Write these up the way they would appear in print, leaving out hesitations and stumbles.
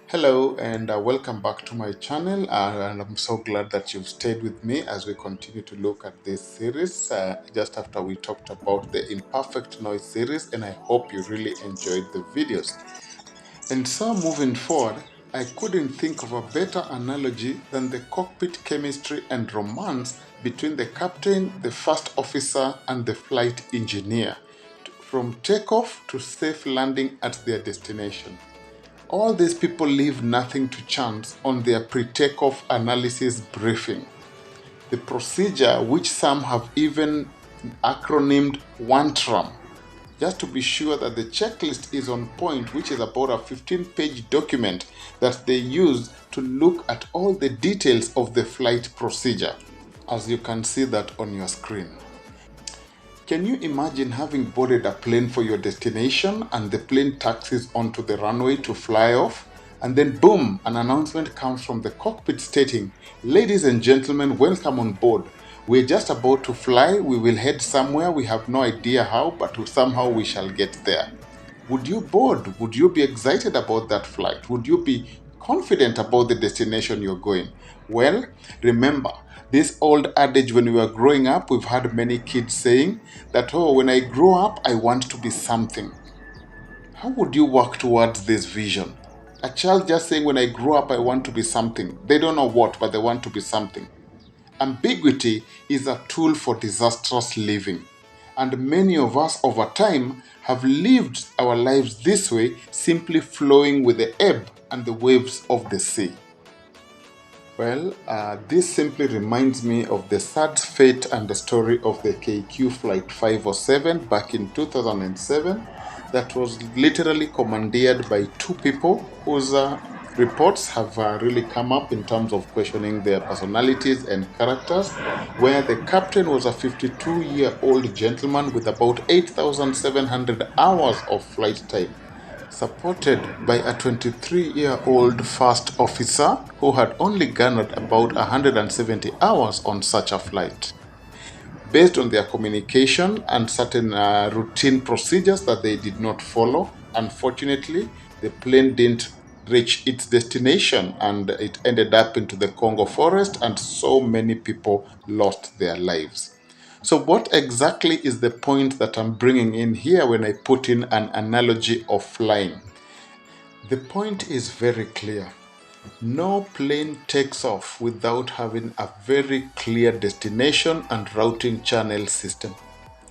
Hello and welcome back to my channel, and I'm so glad that you've stayed with me as we continue to look at this series just after we talked about the imperfect noise series, and I hope you really enjoyed the videos. And so moving forward, I couldn't think of a better analogy than the cockpit chemistry and romance between the captain, the first officer, and the flight engineer, from takeoff to safe landing at their destination. All these people leave nothing to chance on their pre-takeoff analysis briefing. The procedure, which some have even acronymed ONE-TRAM, just to be sure that the checklist is on point, which is about a 15-page document that they use to look at all the details of the flight procedure, as you can see that on your screen. Can you imagine having boarded a plane for your destination and the plane taxis onto the runway to fly off? And then boom, an announcement comes from the cockpit stating, "Ladies and gentlemen, welcome on board. We're just about to fly. We will head somewhere. We have no idea how, but somehow we shall get there." Would you board? Would you be excited about that flight? Would you be confident about the destination you're going? Well, remember, this old adage when we were growing up, we've had many kids saying that, oh, when I grow up, I want to be something. How would you work towards this vision? A child just saying, when I grow up, I want to be something. They don't know what, but they want to be something. Ambiguity is a tool for disastrous living, and many of us over time have lived our lives this way, simply flowing with the ebb and the waves of the sea. Well, this simply reminds me of the sad fate and the story of the KQ Flight 507 back in 2007 that was literally commandeered by two people whose reports have really come up in terms of questioning their personalities and characters, where the captain was a 52-year-old gentleman with about 8,700 hours of flight time, supported by a 23-year-old first officer who had only garnered about 170 hours on such a flight. Based on their communication and certain routine procedures that they did not follow, unfortunately, the plane didn't reach its destination and it ended up into the Congo forest, and so many people lost their lives. So what exactly is the point that I'm bringing in here when I put in an analogy of flying? The point is very clear. No plane takes off without having a very clear destination and routing channel system,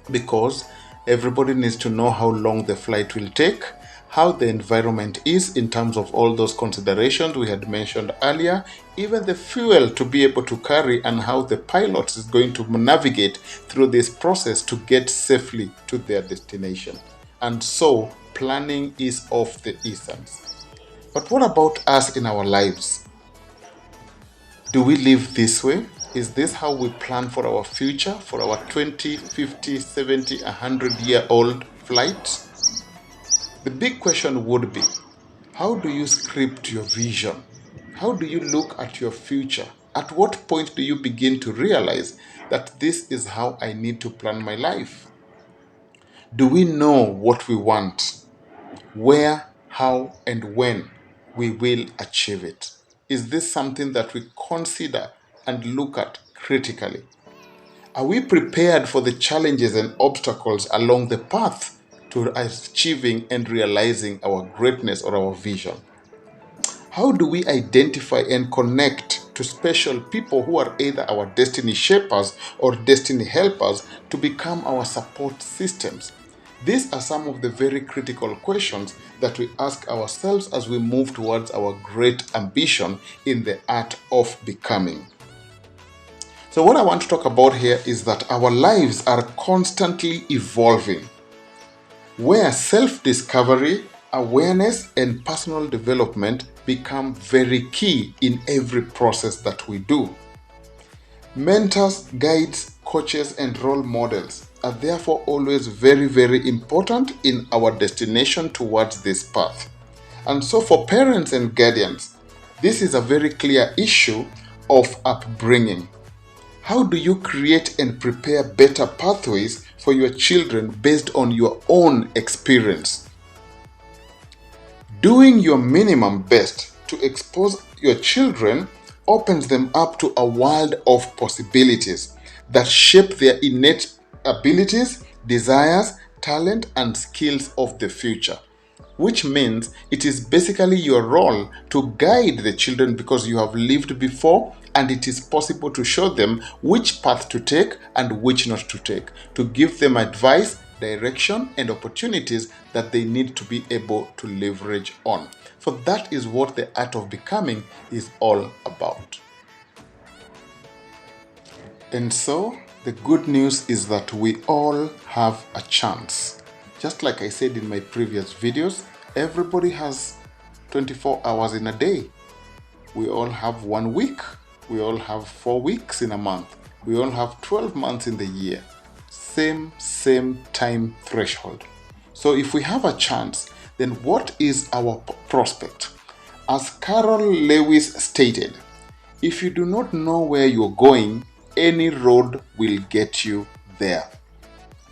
because everybody needs to know how long the flight will take, how the environment is in terms of all those considerations we had mentioned earlier, even the fuel to be able to carry, and how the pilot is going to navigate through this process to get safely to their destination. And so planning is of the essence. But what about us in our lives? Do we live this way? Is this how we plan for our future, for our 20, 50, 70, 100-year-old flight? The big question would be, how do you script your vision? How do you look at your future? At what point do you begin to realize that this is how I need to plan my life? Do we know what we want? Where, how, and when we will achieve it? Is this something that we consider and look at critically? Are we prepared for the challenges and obstacles along the path to achieving and realizing our greatness or our vision? How do we identify and connect to special people who are either our destiny shapers or destiny helpers to become our support systems? These are some of the very critical questions that we ask ourselves as we move towards our great ambition in the art of becoming. So what I want to talk about here is that our lives are constantly evolving, where self-discovery, awareness, and personal development become very key in every process that we do. Mentors, guides, coaches, and role models are therefore always very, very important in our destination towards this path. And so for parents and guardians, this is a very clear issue of upbringing. How do you create and prepare better pathways for your children based on your own experience? Doing your minimum best to expose your children opens them up to a world of possibilities that shape their innate abilities, desires, talent, and skills of the future. Which means it is basically your role to guide the children because you have lived before, and it is possible to show them which path to take and which not to take, to give them advice, direction, and opportunities that they need to be able to leverage on. For that is what the art of becoming is all about. And so, the good news is that we all have a chance. Just like I said in my previous videos, everybody has 24 hours in a day. We all have 1 week. We all have 4 weeks in a month. We all have 12 months in the year. Same time threshold. So if we have a chance, then what is our prospect? As Carol Lewis stated, if you do not know where you're going, any road will get you there.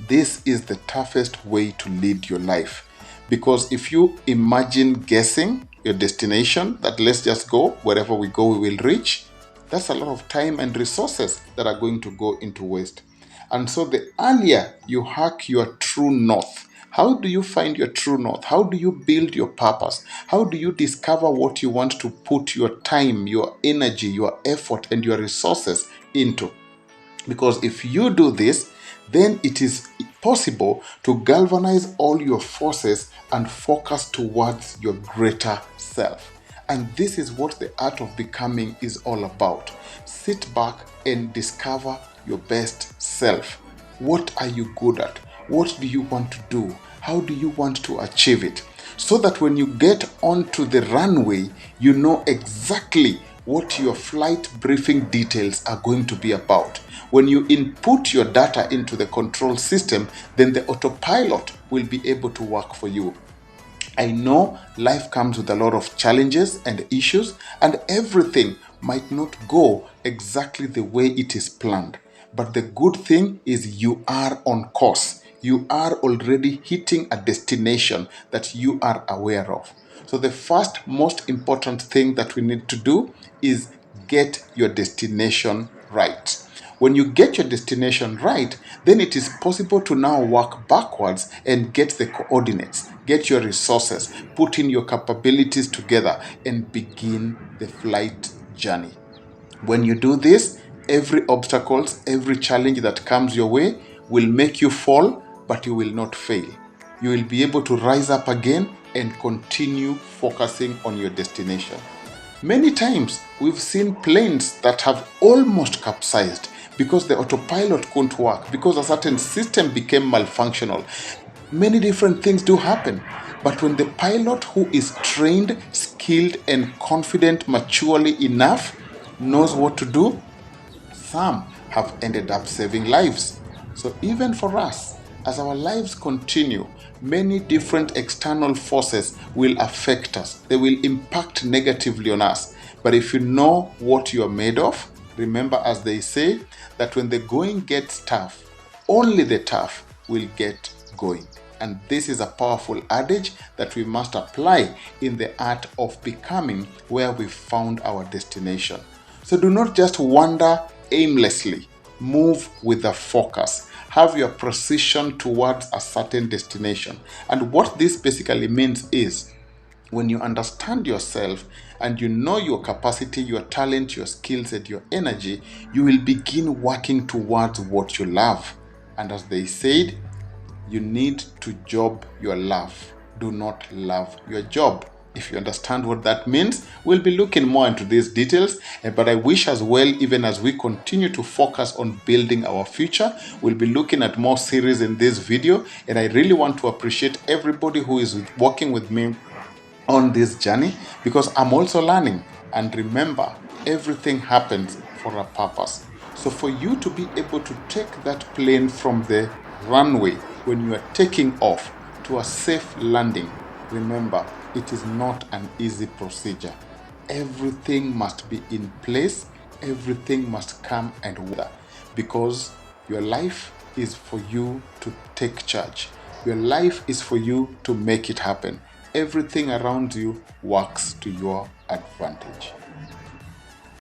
This is the toughest way to lead your life, because if you imagine guessing your destination, that let's just go, wherever we go we will reach, that's a lot of time and resources that are going to go into waste. And so the earlier you hack your true north, how do you find your true north? How do you build your purpose? How do you discover what you want to put your time, your energy, your effort, and your resources into? Because if you do this, then it is possible to galvanize all your forces and focus towards your greater self. And this is what the art of becoming is all about. Sit back and discover your best self. What are you good at? What do you want to do? How do you want to achieve it? So that when you get onto the runway, you know exactly what your flight briefing details are going to be about. When you input your data into the control system, then the autopilot will be able to work for you. I know life comes with a lot of challenges and issues, and everything might not go exactly the way it is planned. But the good thing is you are on course. You are already hitting a destination that you are aware of. So the first most important thing that we need to do is get your destination right. When you get your destination right, then it is possible to now work backwards and get the coordinates, get your resources, put in your capabilities together, and begin the flight journey. When you do this, every obstacle, every challenge that comes your way will make you fall, but you will not fail. You will be able to rise up again and continue focusing on your destination. Many times we've seen planes that have almost capsized because the autopilot couldn't work, because a certain system became malfunctional. Many different things do happen. But when the pilot who is trained, skilled, and confident maturely enough knows what to do, some have ended up saving lives. So even for us, as our lives continue, many different external forces will affect us. They will impact negatively on us. But if you know what you are made of, remember, as they say, that when the going gets tough, only the tough will get going. And this is a powerful adage that we must apply in the art of becoming, where we found our destination. So do not just wander aimlessly. Move with a focus. Have your precision towards a certain destination. And what this basically means is, when you understand yourself and you know your capacity, your talent, your skills, and your energy, you will begin working towards what you love. And as they said, you need to job your love. Do not love your job. If you understand what that means, we'll be looking more into these details. But I wish as well, even as we continue to focus on building our future, we'll be looking at more series in this video. And I really want to appreciate everybody who is working with me on this journey, because I'm also learning. And remember, everything happens for a purpose. So for you to be able to take that plane from the runway when you are taking off to a safe landing, remember, it is not an easy procedure. Everything must be in place. Everything must come and weather, because your life is for you to take charge. Your life is for you to make it happen. everything around you works to your advantage.